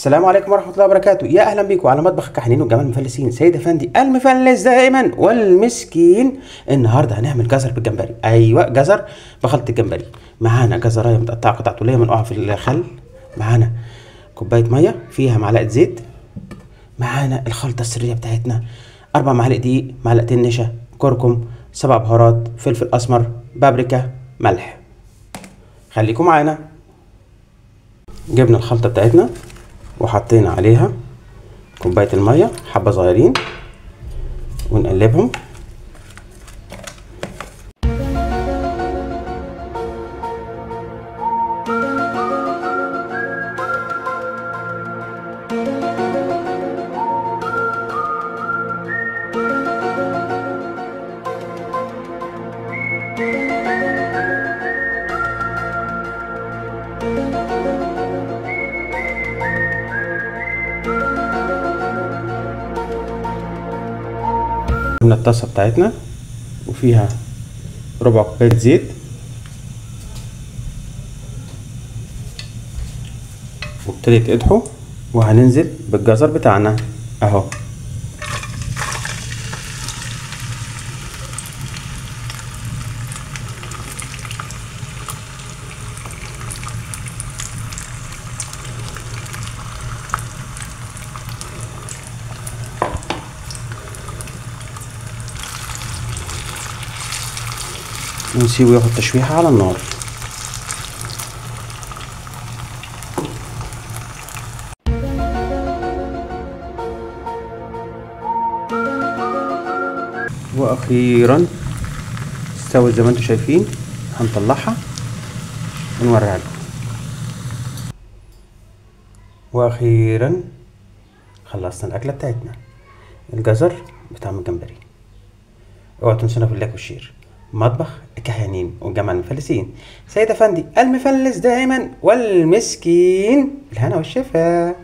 السلام عليكم ورحمة الله وبركاته. يا أهلا بيكم على مطبخ الكحنين والجمال المفلسين. سيد أفندي المفلس دائما والمسكين. النهاردة هنعمل جزر بالجمبري. أيوة، جزر بخلط الجمبري. معانا جزراية متقطعة قطع طولية منقوعة في الخل. معانا كوباية مية فيها معلقة زيت. معانا الخلطة السرية بتاعتنا 4 معالق دقيق، معلقتين نشا، كركم، 7 بهارات، فلفل أسمر، بابريكا، ملح. خليكم معانا. جبنا الخلطة بتاعتنا وحطينا عليها كوباية المية حبة صغيرين ونقلبهم. من الطاسة بتاعتنا وفيها ربع كوباية زيت، وابتدت تقدحوا وهننزل بالجزر بتاعنا اهو. ونسيبه ياخد تشويحة على النار. واخيرا استوت زي ما انتم شايفين. هنطلعها ونوريها لكم. واخيرا خلصنا الاكله بتاعتنا، الجزر بطعم الجمبري. اوعوا تنسونا في اللايك والشير. مطبخ الكحيانين والجمال المفلسين. سيد افندي المفلس دائما والمسكين. بالهنا والشفا.